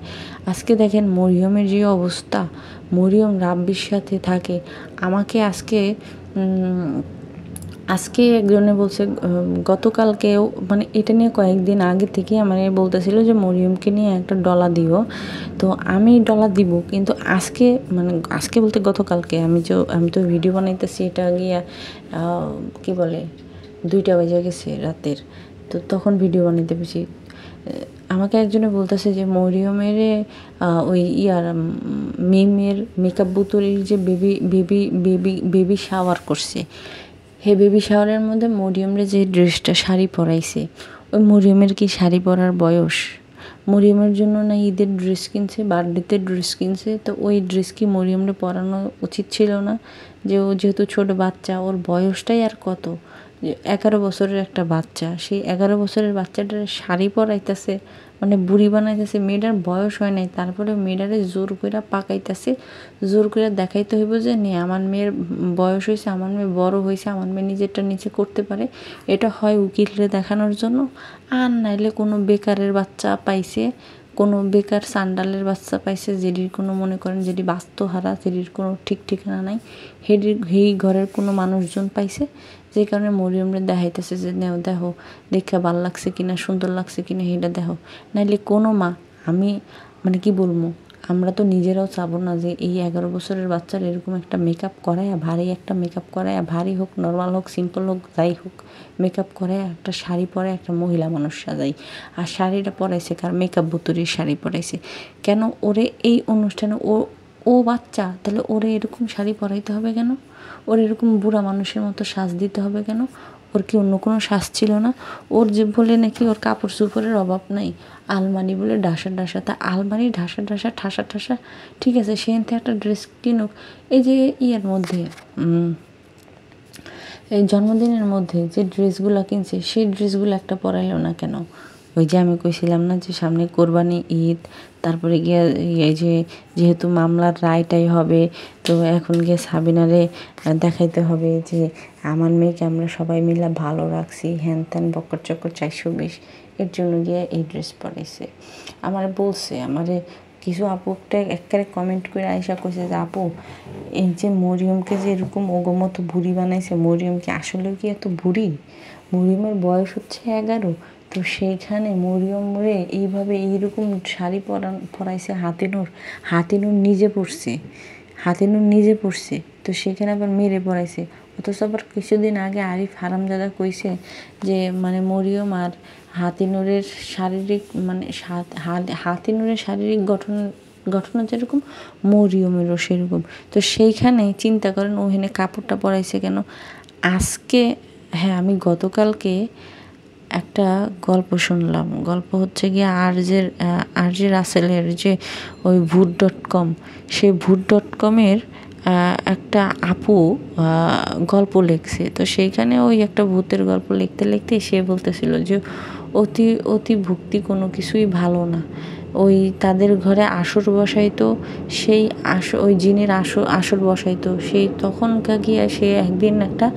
আজকে দেখেন মরিয়মের যে অবস্থা, মরিয়ম রাব্বির সাথে থাকে। আমাকে আজকে একজনে বলছে, গতকালকেও মানে এটা নিয়ে কয়েকদিন আগে থেকে আমার বলতেছিল যে মরিয়মকে নিয়ে একটা ডলা দিও। তো আমি ডলা দিব, কিন্তু আজকে বলতে গতকালকে আমি তো ভিডিও বানাইতেছি, এটা গিয়া কি বলে 2টা বেজে গেছে রাতের। তো তখন ভিডিও বানাইতে পেরেছি। আমাকে একজনে বলতেছে যে মরিয়মের ওই মিমের মেকআপ বোতলের যে বেবি শাওয়ার করছে, বেবি শাওয়ারের মধ্যে মরিয়মরে যে ড্রেসটা শাড়ি পরাইছে, ওই মরিয়মের কি শাড়ি পরার বয়স? মরিয়মের জন্য না ঈদের ড্রেস কিনছে, বার্থডেতে ড্রেস কিনছে, তো ওই ড্রেস কি মরিয়মরে পরানো উচিত ছিল না? যে ও যেহেতু ছোট বাচ্চা, ওর বয়সটাই আর কত, 11 বছরের একটা বাচ্চা, সেই 11 বছরের বাচ্চাটার শাড়ি পরাইতেছে, মানে বুড়ি বানাইতেছে। মেয়েটার বয়স হয় নাই, তারপরে মেয়েটারে জোর করে পাকাইতেছে, জোর করে দেখাইতে হইব যে আমার মেয়ের বয়স হয়েছে, আমার মেয়ে বড় হয়েছে, আমার মেয়ে নিজেরটা নিজে করতে পারে। এটা হয় উকিলরে দেখানোর জন্য, আর নাইলে কোনো বেকারের বাচ্চা পাইছে, কোনো বেকার সান্ডালের বাচ্চা পাইছে, যেটির কোনো মনে করেন যেটি বাস্তুহারা, যেটির কোনো ঠিক ঠিকানা নাই, সেই ঘরের কোনো মানুষজন পাইছে, যে কারণে মরিয়মরে দেখাইতেছে যে নেও দেখো, দেখা ভাল লাগছে কিনা, সুন্দর লাগছে কিনা, সেটা দেখো। নাইলে কোনো মা, আমি মানে কি বলবো, আমরা তো নিজেরাও চাবো না যে এই 11 বছরের বাচ্চার এরকম একটা মেকআপ করায়া, ভারী একটা মেকআপ করায়া, ভারী হোক, নর্মাল হোক, সিম্পল হোক, যাই হোক, মেকআপ করায়া একটা শাড়ি পরে একটা মহিলা মানুষ সাজাই। আর শাড়িটা পরাইছে কার? মেকআপ বুতুরির শাড়ি পরাইছে। কেন ওরে এই অনুষ্ঠানে ও বাচ্চা, তাহলে ওরে এরকম শাড়ি পরাইতে হবে কেন? ওর এরকম বুড়া মানুষের মতো সাজ দিতে হবে কেন? ওর কি অন্য কোনো সাজ ছিল না? ওর যে বলে নাকি ওর কাপড় চোপড়ের অভাব নাই, আলমারি বলে ঢাসা, তা আলমারি ঠাসা ঠাসা, ঠিক আছে, সেখান থেকে একটা ড্রেস কিনুক। এই যে মধ্যে এই জন্মদিনের মধ্যে যে ড্রেসগুলো কিনছে, সেই ড্রেসগুলো একটা পরাইলো না কেন? ওই যে আমি কইছিলাম না যে সামনে কোরবানি ঈদ, তারপরে গিয়ে এই যেহেতু মামলার রায়টাই হবে, তো এখন গিয়ে সাবিনারে দেখাইতে হবে যে আমার মেয়েকে আমরা সবাই মিলে ভালো রাখছি, হ্যান ত্যান বকর চক্কর 420, এর জন্য গিয়ে এই ড্রেস পরাইছে। আমারে কিছু আপুটা একেবারে কমেন্ট করে আইসা কইছে যে আপু, এই যে মরিয়মকে যে এরকম ওগমতো বুড়ি বানাইছে, মরিয়ম কি আসলেও কি এত বুড়ি? মরিয়মের বয়স হচ্ছে 11, তো সেইখানে মরিয়মরে এইভাবে এইরকম শাড়ি পরাইছে হাতিনুর নিজে পড়ছে, তো সেখানে আবার মেরে পড়াইছে। অথচ আবার কিছুদিন আগে আরিফ হারামজাদা কইছে যে মানে মরিয়ম আর হাতিনুরের শারীরিক মানে হাতিনুরের শারীরিক গঠন যেরকম মরিয়মেরও সেরকম। তো সেইখানে চিন্তা করেন ওখানে কাপড়টা পরাইছে কেন। আজকে হ্যাঁ, আমি গতকালকে একটা গল্প শুনলাম। গল্প হচ্ছে গিয়ে আরজে রাসেলের যে ওই ভূত.com, সেই ভূত.com-এর একটা আপু গল্প লিখছে। তো সেইখানে ওই একটা ভূতের গল্প লিখতে লিখতে সে বলতেছিল যে অতি ভক্তি কোনো কিছুই ভালো না। ওই তাদের ঘরে আসর বসাইতো, সেই ওই জিনের আসর বসাইতো। সেই তখনকার গিয়া সে একদিন একটা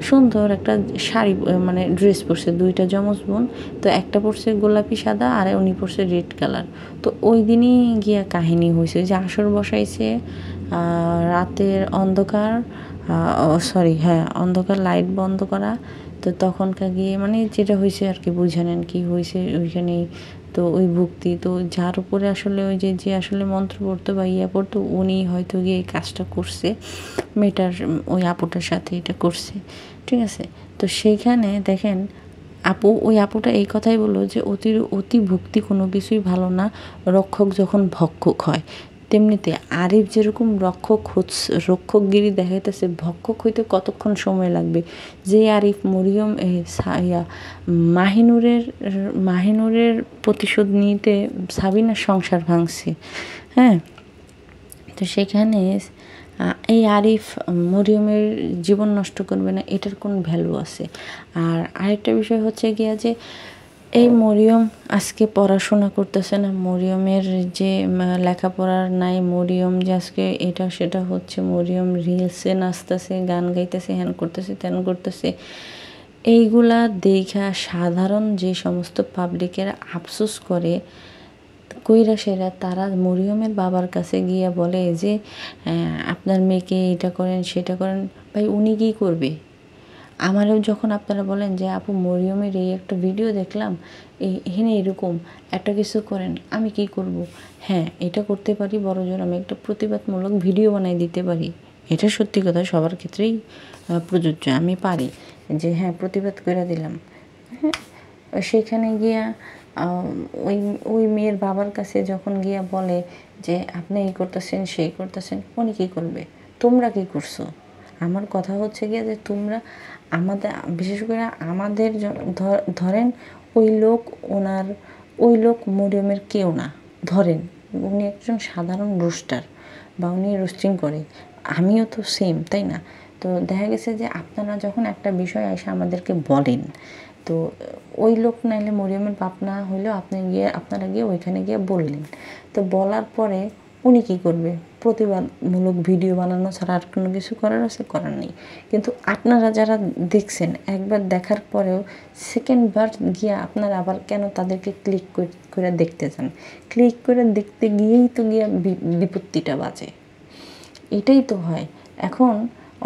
সুন্দর একটা শাড়ি মানে ড্রেস পরছে, দুইটা যমজ বোন। তো একটা পরছে গোলাপি সাদা আর উনি পরছে রেড কালার। তো ওই দিনই গিয়া কাহিনী হয়েছে যে আসর বসাইছে, রাতের অন্ধকার, অন্ধকার, লাইট বন্ধ করা। তো তখনকার গিয়ে মানে যেটা হয়েছে আর কি, বুঝে নেন কী হয়েছে ওইখানেই। তো ওই ভক্তি তো যার উপরে আসলে ওই যে আসলে মন্ত্র পড়তো বা ইয়া পড়তো, উনি হয়তো গিয়ে এই কাজটা করছে, মেয়েটার ওই আপুটার সাথে এটা করছে, ঠিক আছে। তো সেইখানে দেখেন ওই আপুটা এই কথাই বললো যে অতি ভক্তি কোনো কিছুই ভালো না, রক্ষক যখন ভক্ষক হয়। তেমনিতে আরিফ যেরকম রক্ষকগিরি দেখাইতেছে, ভক্ষক হইতে কতক্ষণ সময় লাগবে। যে আরিফ মরিয়ম মাহিনুরের প্রতিশোধ নিতে সাবিনার সংসার ভাঙছে, হ্যাঁ। তো সেখানে এই আরিফ মরিয়মের জীবন নষ্ট করবে না, এটার কোন ভ্যালু আছে? আর আরেকটা বিষয় হচ্ছে গিয়া যে এই মরিয়ম আজকে পড়াশোনা করতেছে না, মরিয়মের যে লেখাপড়ার নাই, মরিয়ম যে আজকে এটা সেটা হচ্ছে, মরিয়ম রিলসে নাচতেছে, গান গাইতেছে, হ্যান করতেছে, ত্যান করতেছে। এইগুলা দেখা সাধারণ যে সমস্ত পাবলিকের আফসোস করে কইরা সেরা, তারা মরিয়মের বাবার কাছে গিয়ে বলে যে আপনার মেয়েকে এটা করেন সেটা করেন। ভাই উনি কী করবে? আমারও যখন আপনারা বলেন যে আপু মরিয়মের এই একটা ভিডিও দেখলাম, এখানে এরকম একটা কিছু করেন, আমি কি করব? হ্যাঁ, এটা করতে পারি, বড়জোর আমি একটা প্রতিবাদমূলক ভিডিও বানাই দিতে পারি। এটা সত্যি কথা, সবার ক্ষেত্রেই প্রযোজ্য। আমি পারি যে হ্যাঁ প্রতিবাদ করে দিলাম, হ্যাঁ। সেখানে গিয়া ওই মেয়ের বাবার কাছে যখন গিয়া বলে যে আপনি এই করতেছেন সেই করতেছেন, উনি কী করবে? তোমরা কী করছো? আমার কথা হচ্ছে গিয়ে যে তোমরা আমাদের, বিশেষ করে আমাদের ধরেন ওই লোক মরিয়মের কেউ না, ধরেন উনি একজন সাধারণ রোস্টার বা উনি রোস্টিং করে, আমিও তো সেম, তাই না? তো দেখা গেছে যে আপনারা যখন একটা বিষয় এসে আমাদেরকে বলেন, তো ওই লোক নাইলে মরিয়মের বাপ না হইলেও আপনারা গিয়ে ওইখানে গিয়ে বললেন। তো বলার পরে উনি কী করবে? প্রতিবাদমূলক ভিডিও বানানো ছাড়া আর কোনো কিছু করার আছে? করার নেই। কিন্তু আপনারা যারা দেখছেন, একবার দেখার পরেও সেকেন্ডবার গিয়ে আপনারা আবার কেন তাদেরকে ক্লিক করে দেখতে চান? ক্লিক করে দেখতে গিয়েই তো গিয়ে বিপত্তিটা বাজে। এটাই তো হয়। এখন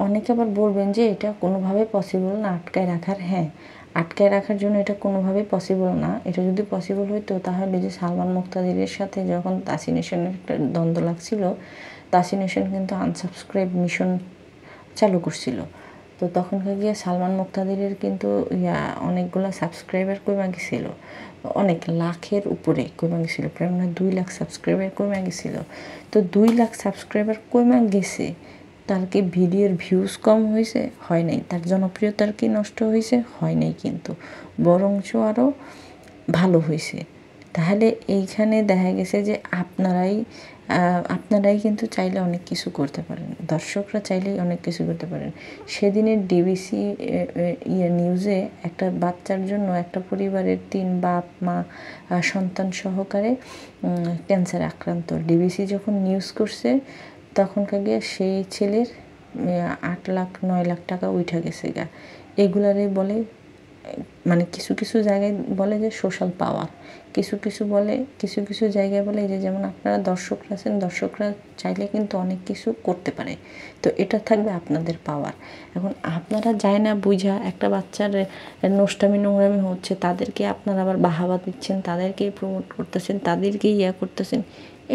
অনেকে আবার বলবেন যে এটা কোনোভাবে পসিবল না আটকায় রাখার। হ্যাঁ, আটকায় রাখার জন্য এটা কোনোভাবেই পসিবল না। এটা যদি পসিবল হইতো তাহলে যে সালমান মুক্তাদিরের সাথে যখন তাসি নেশনের একটা দ্বন্দ্ব লাগছিল, তাসি নেশন কিন্তু আনসাবস্ক্রাইব মিশন চালু করছিল। তো তখনকার গিয়ে সালমান মুক্তাদিরের কিন্তু অনেকগুলো সাবস্ক্রাইবার কমে গেছিল, অনেক লাখের উপরে কমে গেছিল, প্রায় মানে 2 লাখ সাবস্ক্রাইবার কমে গেছিল। তো 2 লাখ সাবস্ক্রাইবার কমে গেছে, তার কি ভিডিওর ভিউজ কম হয়েছে? হয় নাই। তার জনপ্রিয়তার কি নষ্ট হয়েছে? হয় নাই, কিন্তু বরঞ্চ আরও ভালো হয়েছে। তাহলে এইখানে দেখা গেছে যে আপনারাই কিন্তু চাইলে অনেক কিছু করতে পারেন, দর্শকরা চাইলেই অনেক কিছু করতে পারেন। সেদিনের ডিবিসি নিউজে একটা বাচ্চার জন্য একটা পরিবারের 3 বাপ মা সন্তান সহকারে ক্যান্সার আক্রান্ত, ডিবিসি যখন নিউজ করছে তখনকার গিয়ে সেই ছেলের 8 লাখ 9 লাখ টাকা উঠে গেছে গা। এগুলারে বলে মানে কিছু জায়গায় বলে যে সোশ্যাল পাওয়ার, কিছু জায়গায় বলে যে যেমন আপনারা দর্শকরা আছেন, দর্শকরা চাইলে কিন্তু অনেক কিছু করতে পারে। তো এটা থাকবে আপনাদের পাওয়ার। এখন আপনারা যায় না বুঝা একটা বাচ্চার নোংরামি হচ্ছে, তাদেরকে আপনারা আবার বাহাবা দিচ্ছেন, তাদেরকেই প্রমোট করতেছেন, তাদেরকেই করতেছেন,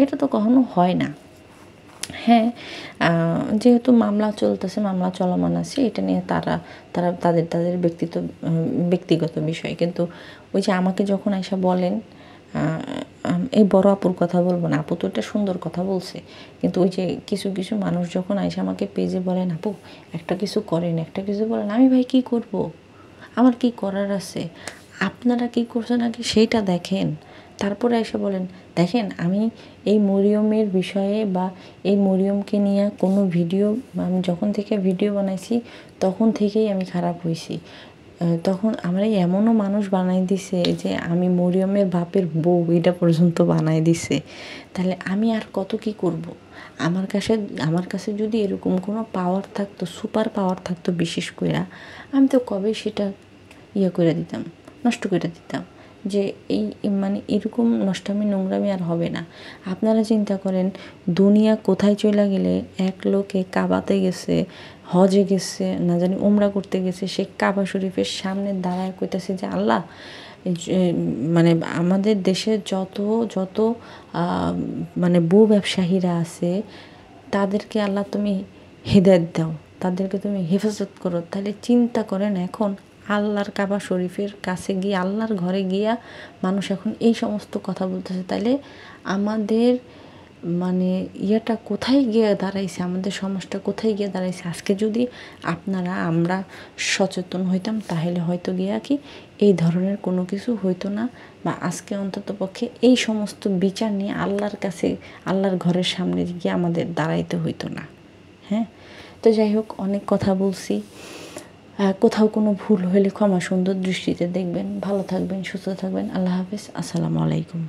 এটা তো কখনো হয় না। হ্যাঁ, যেহেতু মামলা চলতেছে, মামলা চলমান আছে, এটা নিয়ে তারা তারা তাদের তাদের ব্যক্তিগত বিষয়। কিন্তু ওই যে আমাকে যখন আইসা বলেন, এই বড় আপুর কথা বলবো না, আপু তো একটা সুন্দর কথা বলছে, কিন্তু ওই যে কিছু কিছু মানুষ যখন আইসা আমাকে পেজে বলেন আপু একটা কিছু করেন, একটা কিছু বলেন, আমি ভাই কী করব, আমার কি করার আছে, আপনারা কি করছেন আগে সেইটা দেখেন, তারপরে এসে বলেন। দেখেন, আমি এই মরিয়মের বিষয়ে বা এই মরিয়মকে নিয়ে কোনো ভিডিও, আমি যখন থেকে ভিডিও বানাইছি তখন থেকেই আমি খারাপ হয়েছি। তখন আমরা এমনও মানুষ বানাই দিছে যে আমি মরিয়মের বাপের বউ এটা পর্যন্ত বানাই দিছে। তাহলে আমি আর কত কি করব? আমার কাছে যদি এরকম কোনো পাওয়ার থাকতো, সুপার পাওয়ার থাকতো বিশেষ করে, আমি তো কবে সেটা করে দিতাম, নষ্ট করে দিতাম, যে এই মানে এরকম নষ্টামি নোংরামি আর হবে না। আপনারা চিন্তা করেন, দুনিয়া কোথায় চলে গেলে এক লোকে কাবাতে গেছে, হজে গেছে, না জানি উমরা করতে গেছে, সে কাবা শরীফের সামনে দাঁড়ায় কইতাছে যে আল্লাহ, মানে আমাদের দেশে যত যত মানে বউ ব্যবসায়ীরা আছে তাদেরকে আল্লাহ তুমি হেদায়েত দাও, তাদেরকে তুমি হেফাজত করো। তাহলে চিন্তা করেন, এখন আল্লাহর কাবা শরীফের কাছে গিয়ে, আল্লাহর ঘরে গিয়া মানুষ এখন এই সমস্ত কথা বলতেছে। তাহলে আমাদের মানে ইয়েটা কোথায় গিয়ে দাঁড়াইছে, আমাদের সমাজটা কোথায় গিয়ে দাঁড়াইছে। আজকে যদি আমরা সচেতন হইতাম, তাহলে হয়তো গিয়া কি এই ধরনের কোনো কিছু হইতো না, বা আজকে অন্তত পক্ষে এই সমস্ত বিচার নিয়ে আল্লাহর কাছে, আল্লাহর ঘরের সামনে গিয়ে আমাদের দাঁড়াইতে হইতো না। হ্যাঁ, তো যাই হোক, অনেক কথা বলছি। কোথাও কোনো ভুল হলে ক্ষমা সুন্দর দৃষ্টিতে দেখবেন। ভালো থাকবেন, সুস্থ থাকবেন। আল্লাহ হাফেজ, আসসালামু আলাইকুম।